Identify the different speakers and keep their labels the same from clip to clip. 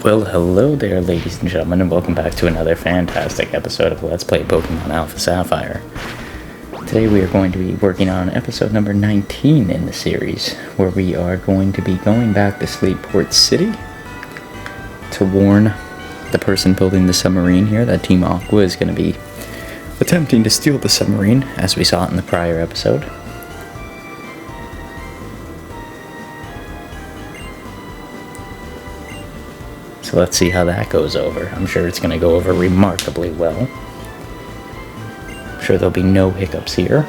Speaker 1: Well, hello there, ladies and gentlemen, and welcome back to another fantastic episode of Let's Play Pokémon Alpha Sapphire. Today we are going to be working on episode number 19 in the series, where we are going to be going back to Sleepport City to warn the person building the submarine here that Team Aqua is going to be attempting to steal the submarine, as we saw it in the prior episode. So let's see how that goes over. I'm sure it's going to go over remarkably well. I'm sure there'll be no hiccups here.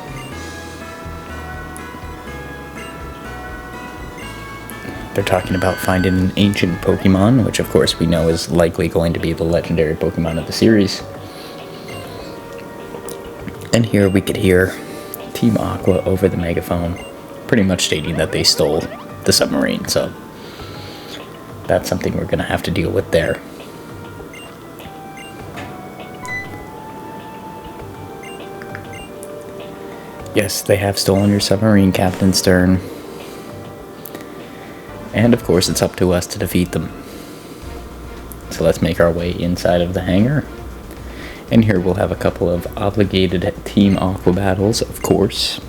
Speaker 1: They're talking about finding an ancient Pokemon, which of course we know is likely going to be the legendary Pokemon of the series. And here we could hear Team Aqua over the megaphone, pretty much stating that they stole the submarine, so that's something we're going to have to deal with there. Yes, they have stolen your submarine, Captain Stern. And of course it's up to us to defeat them. So let's make our way inside of the hangar. And here we'll have a couple of obligated Team Aqua battles, of course.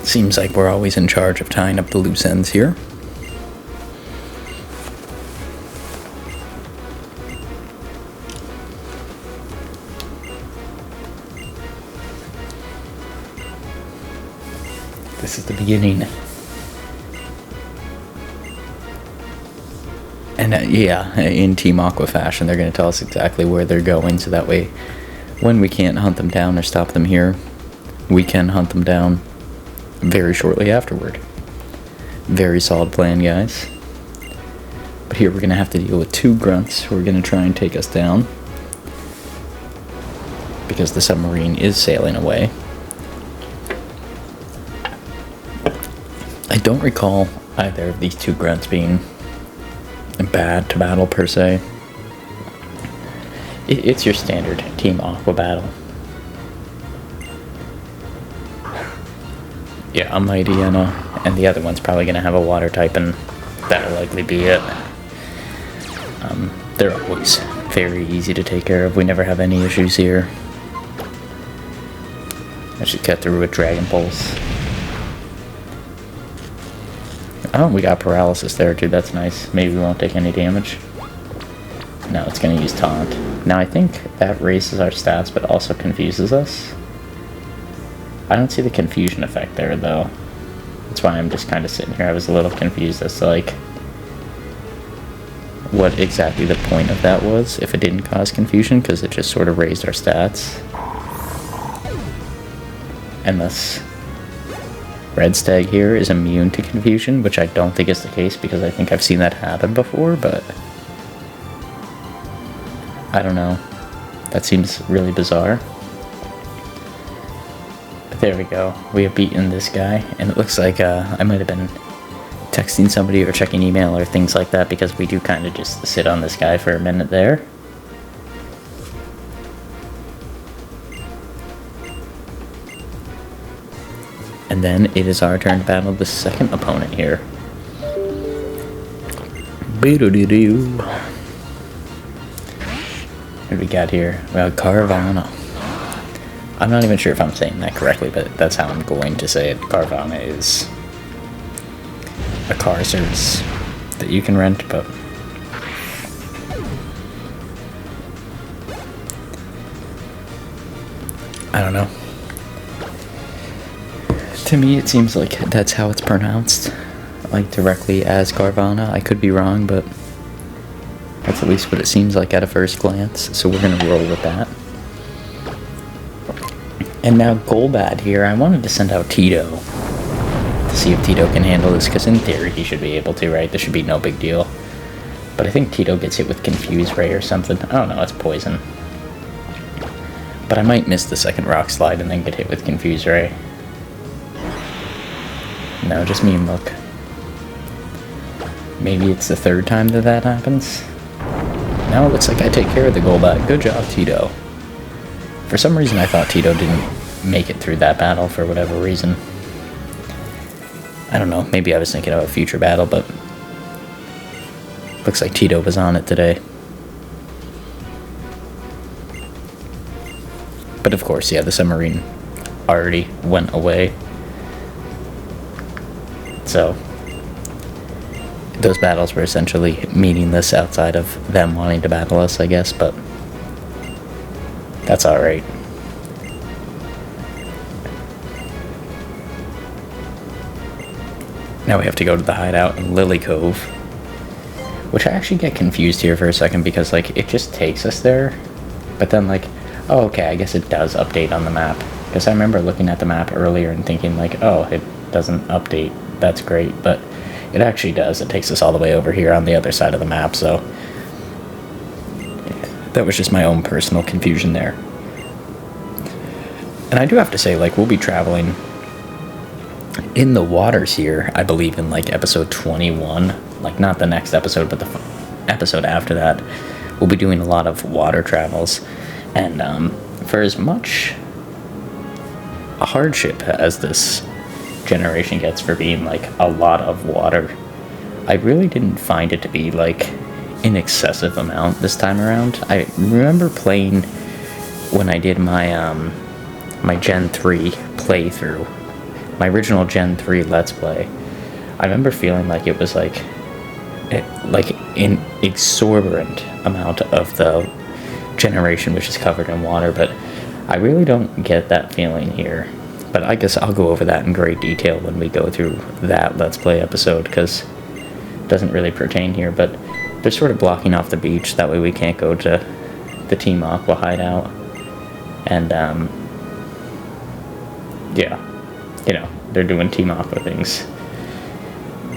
Speaker 1: Seems like we're always in charge of tying up the loose ends here. This is the beginning. And yeah, in Team Aqua fashion, they're going to tell us exactly where they're going, so that way, when we can't hunt them down or stop them here, we can hunt them down very shortly afterward. Very solid plan, guys. But here we're going to have to deal with two grunts who are going to try and take us down, because the submarine is sailing away. I don't recall either of these two grunts being bad to battle per se. It's your standard Team Aqua battle. Yeah, a Mighty and the other one's probably going to have a water type, and that'll likely be it. They're always very easy to take care of. We never have any issues here. I should cut through with Dragon Pulse. Oh, we got paralysis there too, that's nice. Maybe we won't take any damage. No, it's going to use Taunt. Now I think that raises our stats but also confuses us. I don't see the confusion effect there, though. That's why I'm just kind of sitting here. I was a little confused as to, like, what exactly the point of that was, if it didn't cause confusion, because it just sort of raised our stats. And thus, Red Stag here is immune to confusion, which I don't think is the case, because I think I've seen that happen before, but I don't know. That seems really bizarre. There we go. We have beaten this guy, and it looks like I might have been texting somebody or checking email or things like that, because we do kind of just sit on this guy for a minute there. And then it is our turn to battle the second opponent here. Boo-doo-doo-doo. What do we got here? We got Carvana. I'm not even sure if I'm saying that correctly, but that's how I'm going to say it. Carvana is a car service that you can rent, but I don't know. To me, it seems like that's how it's pronounced, like directly as Carvana. I could be wrong, but that's at least what it seems like at a first glance, so we're going to roll with that. And now Golbat here, I wanted to send out Tito to see if Tito can handle this, because in theory he should be able to, right? This should be no big deal. But I think Tito gets hit with Confuse Ray or something. I don't know, it's poison. But I might miss the second Rock Slide and then get hit with Confuse Ray. No, just Mean Look. Maybe it's the third time that that happens. Now it looks like I take care of the Golbat. Good job, Tito. For some reason, I thought Tito didn't make it through that battle for whatever reason. I don't know, maybe I was thinking of a future battle, but looks like Tito was on it today. But of course, yeah, the submarine already went away. So those battles were essentially meaningless outside of them wanting to battle us, I guess, but that's alright. Now we have to go to the hideout in Lily Cove, which I actually get confused here for a second because, like, it just takes us there, but then, like, oh, okay, I guess it does update on the map. Because I remember looking at the map earlier and thinking, like, oh, it doesn't update, that's great, but it actually does. It takes us all the way over here on the other side of the map, so that was just my own personal confusion there. And I do have to say, like, we'll be traveling in the waters here, I believe, in, like, episode 21. Like, not the next episode, but the episode after that. We'll be doing a lot of water travels. And for as much hardship as this generation gets for being, like, a lot of water, I really didn't find it to be, like, an excessive amount this time around. I remember playing when I did my my Gen 3 playthrough, my original Gen 3 Let's Play. I remember feeling like it was like an exorbitant amount of the generation which is covered in water, but I really don't get that feeling here. But I guess I'll go over that in great detail when we go through that Let's Play episode, because it doesn't really pertain here, but they're sort of blocking off the beach, that way we can't go to the Team Aqua hideout. And yeah, you know, they're doing Team Aqua things,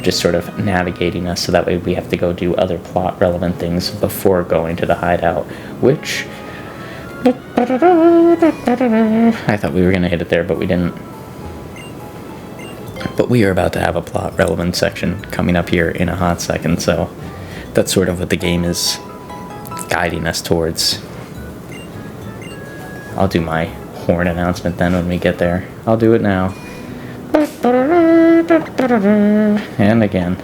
Speaker 1: just sort of navigating us, so that way we have to go do other plot relevant things before going to the hideout, which I thought we were going to hit it there, but we didn't. But we are about to have a plot relevant section coming up here in a hot second, so that's sort of what the game is guiding us towards. I'll do my horn announcement then when we get there. I'll do it now. And again.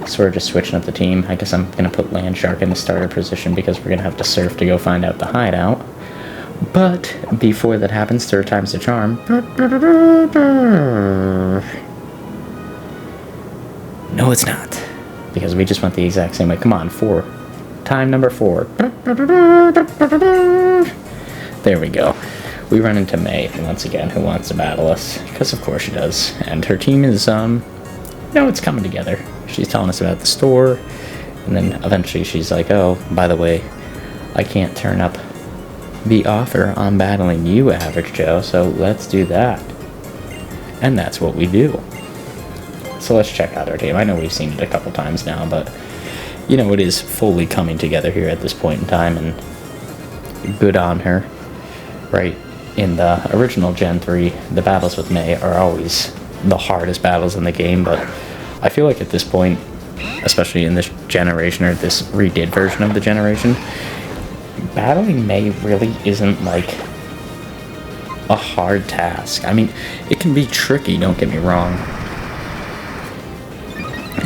Speaker 1: So we're just switching up the team. I guess I'm going to put Landshark in the starter position because we're going to have to surf to go find out the hideout. But before that happens, third time's the charm. No, it's not. Because we just went the exact same way. Come on, 4. Time number 4. There we go. We run into May once again, who wants to battle us. Because of course she does. And her team is, it's coming together. She's telling us about the store. And then eventually she's like, oh, by the way, I can't turn up the offer on battling you, Average Joe, so let's do that. And that's what we do. So let's check out our team. I know we've seen it a couple times now, but, you know, it is fully coming together here at this point in time, and good on her. Right? In the original Gen 3, the battles with May are always the hardest battles in the game, but I feel like at this point, especially in this generation, or this redid version of the generation, battling May really isn't, like, a hard task. I mean, it can be tricky, don't get me wrong.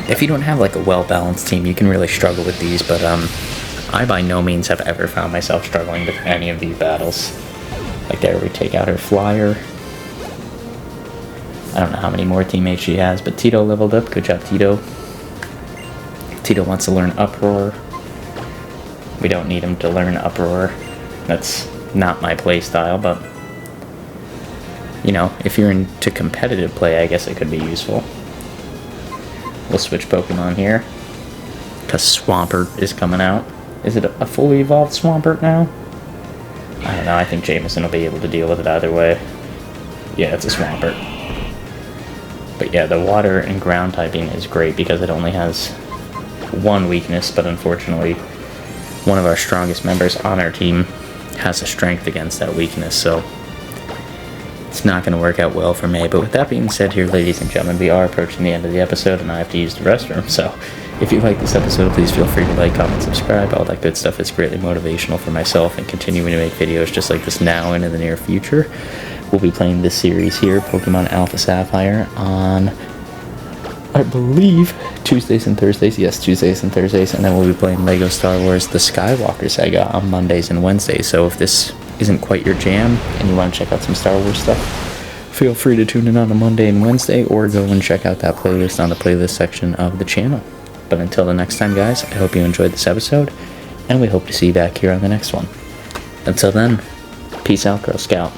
Speaker 1: If you don't have, like, a well-balanced team, you can really struggle with these, but, I by no means have ever found myself struggling with any of these battles. Like, there we take out her flyer. I don't know how many more teammates she has, but Tito leveled up. Good job, Tito. Tito wants to learn Uproar. We don't need him to learn Uproar. That's not my play style, but, you know, if you're into competitive play, I guess it could be useful. We'll switch Pokemon here, because Swampert is coming out. Is it a fully evolved Swampert now? I don't know, I think Jameson will be able to deal with it either way. Yeah, it's a Swampert. But yeah, the water and ground typing is great because it only has one weakness, but unfortunately, one of our strongest members on our team has a strength against that weakness, so it's not going to work out well for May. But with that being said here, ladies and gentlemen, we are approaching the end of the episode, and I have to use the restroom, so if you like this episode, please feel free to like, comment, subscribe. All that good stuff is greatly motivational for myself and continuing to make videos just like this now and in the near future. We'll be playing this series here, Pokemon Alpha Sapphire, on, I believe, Tuesdays and Thursdays. Yes, Tuesdays and Thursdays. And then we'll be playing Lego Star Wars The Skywalker Saga on Mondays and Wednesdays. So if this isn't quite your jam and you want to check out some Star Wars stuff, feel free to tune in on a Monday and Wednesday, or go and check out that playlist on the playlist section of the channel. But until the next time, guys, I hope you enjoyed this episode, and we hope to see you back here on the next one. Until then, peace out, Girl Scout.